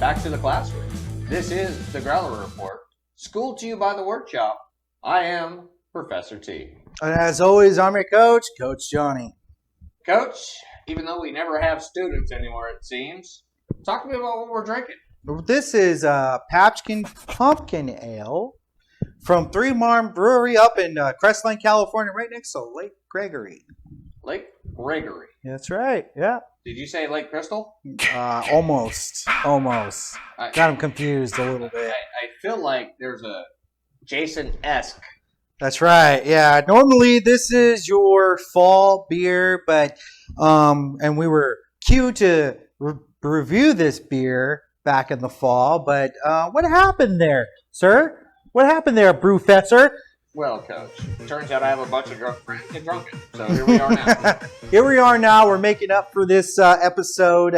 back to the classroom. This is the Growler Report, schooled to you by the workshop. I am Professor T. And as always, I'm your coach, Coach Johnny. Coach, even though we never have students anymore, it seems, talk to me about what we're drinking. This is Patchkin Pumpkin Ale from Marm Brewing up in Crestline, California, right next to Lake Gregory. Lake Gregory. That's right, yeah. Did you say Lake Crystal? Almost. Got him confused a little bit. I feel like there's a Jason-esque. That's right, yeah. Normally this is your fall beer, but and we were cued to review this beer back in the fall, but what happened there, sir? What happened there, Brewfessor? Well, Coach, it turns out I have a bunch of drunk friends and drunken, so here we are now. Here we are now. We're making up for this episode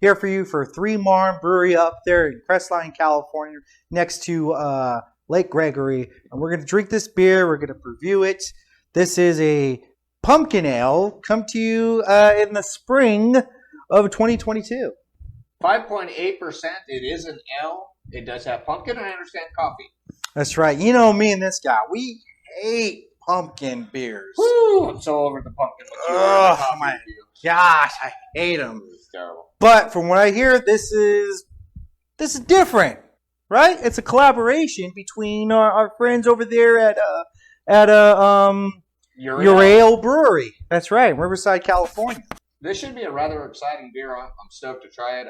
here for you for Marm Brewing up there in Crestline, California, next to Lake Gregory. And we're going to drink this beer. We're going to review it. This is a pumpkin ale come to you in the spring of 2022. 5.8%. It is an ale. It does have pumpkin, and I understand coffee. That's right. You know me and this guy. We hate pumpkin beers. Woo! I'm so over the pumpkin. Oh my gosh, I hate them. It's terrible. But from what I hear, this is different, right? It's a collaboration between our friends over there at Euryale Brewery. That's right, Riverside, California. This should be a rather exciting beer. I'm stoked to try it.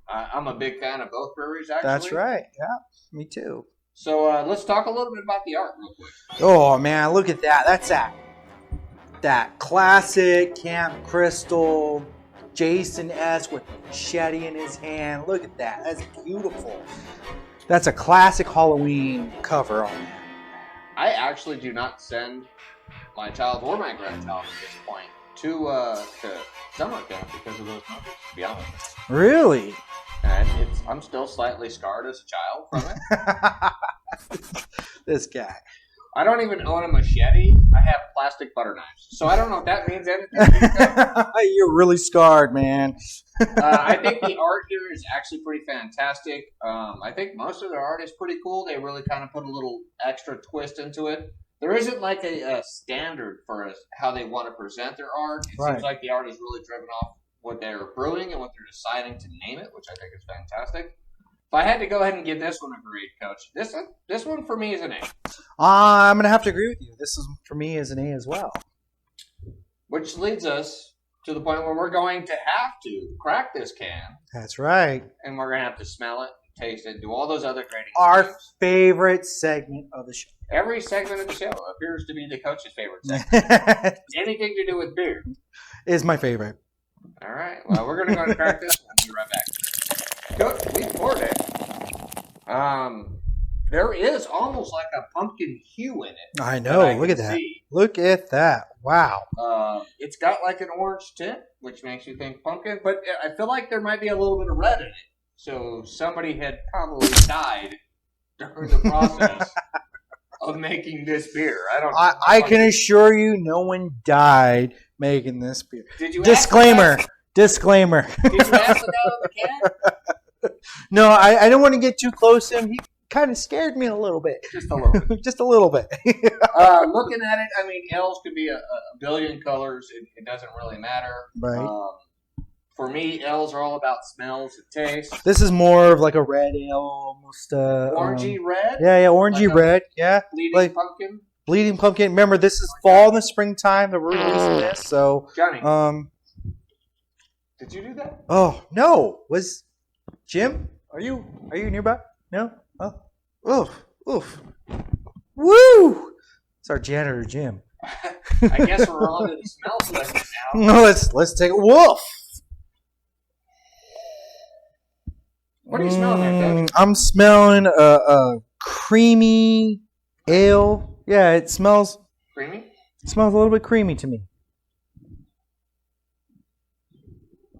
I'm a big fan of both breweries, actually. That's right. Yeah, me too. So let's talk a little bit about the art real quick. Oh, man, look at that. That's that classic Camp Crystal Jason S. with machete in his hand. Look at that. That's beautiful. That's a classic Halloween cover on that. I actually do not send my child or my grandchild at this point to summer camp because of those movies, to be honest. Really? And I'm still slightly scarred as a child from it. This guy. I don't even own a machete. I have plastic butter knives. So I don't know if that means anything. You're really scarred, man. I think the art here is actually pretty fantastic. I think most of the art is pretty cool. They really kind of put a little extra twist into it. There isn't like a standard for how they want to present their art. It seems like the art is really driven off what they're brewing and what they're deciding to name it, which I think is fantastic. If I had to go ahead and give this one a grade, Coach, this one for me is an A. I'm going to have to agree with you. This is for me is an A as well. Which leads us to the point where we're going to have to crack this can. That's right. And we're going to have to smell it, taste it, do all those other grading Our schemes. Favorite segment of the show. Every segment of the show appears to be the coach's favorite segment. Anything to do with beer is my favorite. All right. Well, we're going to go and crack this one. I'll be right back. Coach, we poured it. There is almost like a pumpkin hue in it. I know. Look at that. Look at that. Wow. It's got like an orange tint, which makes you think pumpkin, but I feel like there might be a little bit of red in it. So somebody had probably died during the process of making this beer. I can assure you no one died making this beer. Did you Disclaimer. Did you ask the guy on the can? No, I didn't want to get too close to him. He kind of scared me a little bit. Just a little bit. Just a little bit. Looking at it, I mean, ales could be a billion colors. It doesn't really matter. Right. For me, ales are all about smells and taste. This is more of like a red ale, almost. Orangey red? Yeah, orangey like red. Yeah. Bleeding pumpkin? Bleeding pumpkin. Remember, this is fall in the springtime that we're releasing this, so. Johnny. Did you do that? Oh, no. Was Jim? Are you nearby? No? Oh. Oof. Woo! It's our janitor, Jim. I guess we're on to the smell segment now. No, let's take a woof. What are you smelling there, Coach? I'm smelling a creamy ale. Yeah, it smells creamy. It smells a little bit creamy to me.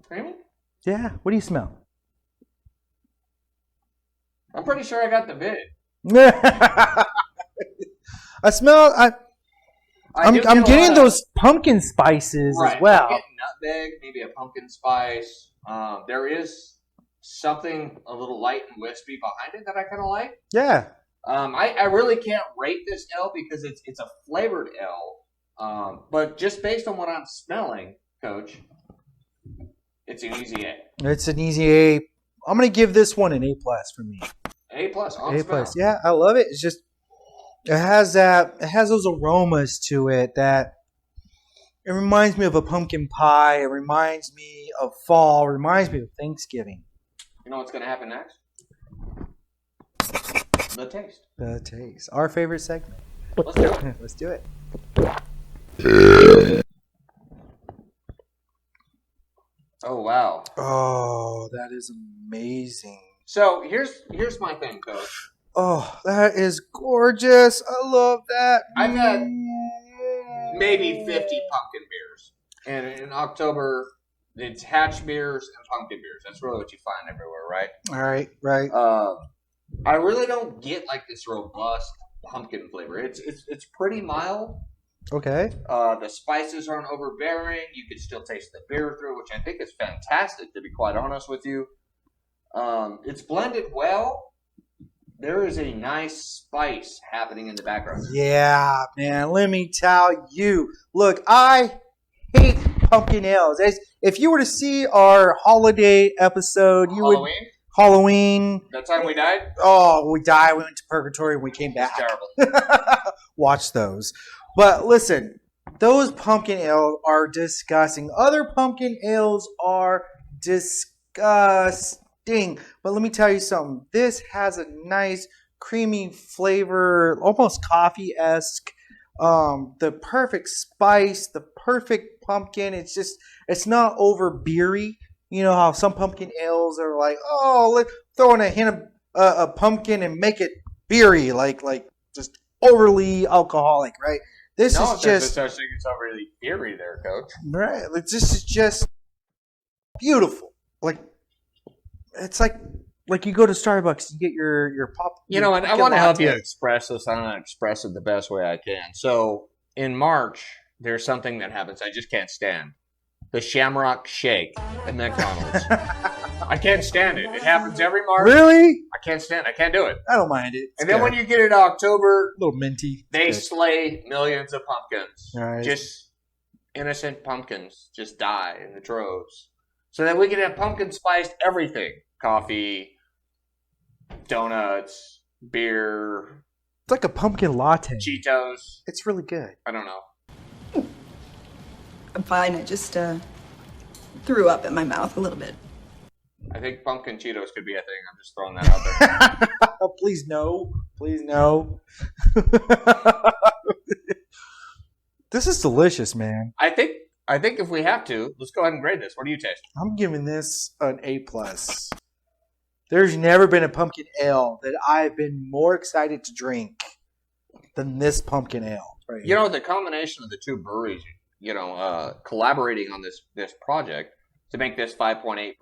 Creamy? Yeah. What do you smell? I'm pretty sure I got the bid. I smell. I'm getting those pumpkin spices as well. I'm getting nutmeg, maybe a pumpkin spice. There is something a little light and wispy behind it that I kind of like. Yeah. I really can't rate this ale because it's a flavored ale. But just based on what I'm smelling, Coach, it's an easy A. It's an easy A. I'm going to give this one an A+ for me. A+. On A+. smell. Yeah, I love it. It's just, it has those aromas to it that it reminds me of a pumpkin pie. It reminds me of fall. It reminds me of Thanksgiving. You know what's going to happen next? The taste. The taste. Our favorite segment. Let's do it. Let's do it. Oh, wow. Oh, that is amazing. So here's my thing, Coach. Oh, that is gorgeous. I love that. I've had maybe 50 pumpkin beers. And in October, it's hatch beers and pumpkin beers. That's really what you find everywhere, right? All right, right. I really don't get like this robust pumpkin flavor. It's pretty mild. Okay. The spices aren't overbearing. You can still taste the beer through, which I think is fantastic, to be quite honest with you. It's blended well. There is a nice spice happening in the background. Yeah, man. Let me tell you. Look, I hate pumpkin ales. If you were to see our holiday episode, you would Halloween. That time we died? Oh, we died. We went to purgatory and we came back. It's terrible. Watch those. But listen, those pumpkin ales are disgusting. Other pumpkin ales are disgusting. But let me tell you something. This has a nice creamy flavor, almost coffee-esque. The perfect spice, the perfect pumpkin. It's not over beery. You know how some pumpkin ales are like, oh, let's throw in a hint of a pumpkin and make it beery, like just overly alcoholic, right? This is just such thing as overly beery there, Coach. Right. This is just beautiful. Like it's like you go to Starbucks and get your pop. You know, and I want to help you express this. I want to express it the best way I can. So in March, there's something that happens I just can't stand. The Shamrock Shake at McDonald's. I can't stand it. It happens every March. Really? I can't stand it. I can't do it. I don't mind it. And then when you get it October, a little minty. They slay millions of pumpkins. Right. Just innocent pumpkins just die in the droves. So that we can have pumpkin spiced everything. Coffee, donuts, beer. It's like a pumpkin latte. Cheetos. It's really good. I don't know. I'm fine. I just threw up in my mouth a little bit. I think pumpkin Cheetos could be a thing. I'm just throwing that out there. Oh, please no. Please no. This is delicious, man. I think if we have to, let's go ahead and grade this. What do you taste? I'm giving this an A+. There's never been a pumpkin ale that I've been more excited to drink than this pumpkin ale. Right you know, the combination of the two breweries, collaborating on this project to make this 5.8%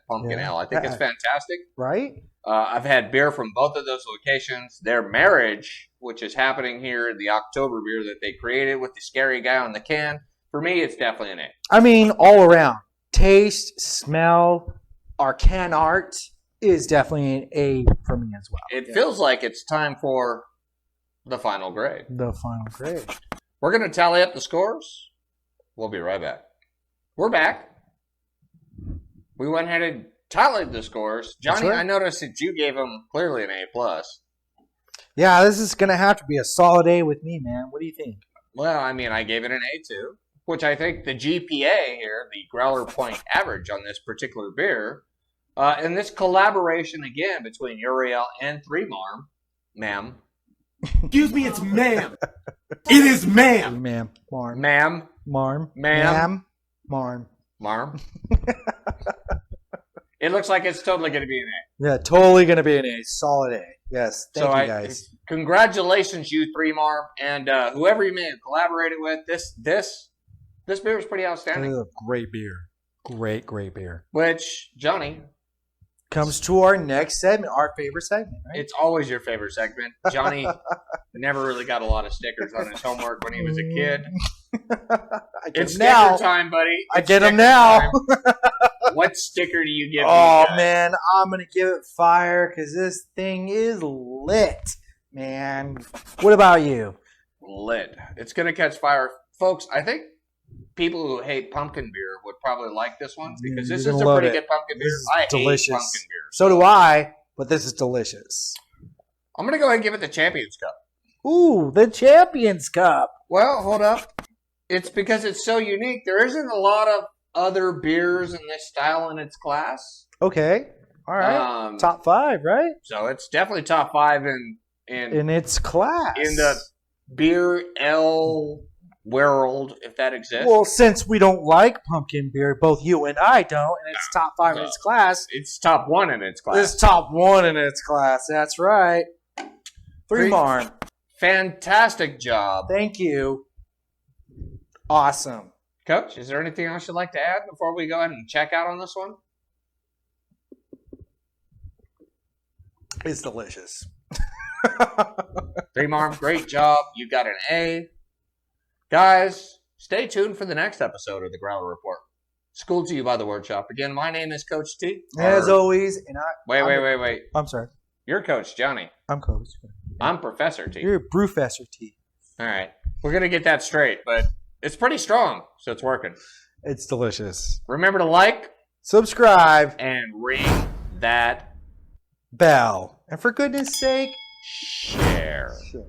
pumpkin ale. I think it's fantastic. Right? I've had beer from both of those locations. Their marriage, which is happening here, the October beer that they created with the scary guy on the can, for me, it's definitely an A. I mean, all around. Taste, smell, our can art is definitely an A for me as well. It feels like it's time for the final grade. The final grade. We're going to tally up the scores. We'll be right back. We're back. We went ahead and tallied the scores. Johnny, right. I noticed that you gave them clearly an A+. Yeah, this is going to have to be a solid A with me, man. What do you think? Well, I mean, I gave it an A2, which I think the GPA here, the Growler point average on this particular beer, and this collaboration again between Euryale and Threemarm, ma'am. Excuse me, it's ma'am. It is ma'am. Ma'am. Marm. Ma'am. Marm. Ma'am. Marm. Marm. It looks like it's totally going to be an A. Yeah, totally going to be an A. Solid A. Yes. Thank you, guys. Congratulations, you Threemarm, and whoever you may have collaborated with. This beer is pretty outstanding. Great beer. Great beer. Which, Johnny, comes to our next segment, our favorite segment, right? It's always your favorite segment. Johnny never really got a lot of stickers on his homework when he was a kid. It's sticker time, buddy. I get them now. What sticker do you give Oh, these guys? man. I'm going to give it fire because this thing is lit, man. What about you? Lit. It's going to catch fire. Folks, I think people who hate pumpkin beer would probably like this one because this You're is gonna a love pretty it. good pumpkin beer. This is I delicious. hate pumpkin beer. So do I, but this is delicious. I'm going to go ahead and give it the Champions Cup. Ooh, the Champions Cup. Well, hold up. It's because it's so unique. There isn't a lot of other beers in this style in its class. Okay. All right. Um, Top 5, right? So it's definitely top 5 In its class. in the beer L world, if that exists. Well, since we don't like pumpkin beer, both you and I don't, and it's top 5 in its class, It's top 1 in its class. it's top 1 in its class. That's right. Three Marm. Fantastic job. Thank you. Awesome. Coach, is there anything else you'd like to add before we go ahead and check out on this one? It's delicious. Marm, great job. You got an A. Guys, stay tuned for the next episode of the Growler Report. Schooled to you by the Workshop. Again, my name is Coach T. As always, and Wait. I'm sorry. You're Coach Johnny. I'm Coach. I'm Professor T. You're Brewfessor T. All right. We're going to get that straight, but it's pretty strong, so it's working. It's delicious. Remember to like Subscribe. and ring that Bell. And for goodness sake, share. share.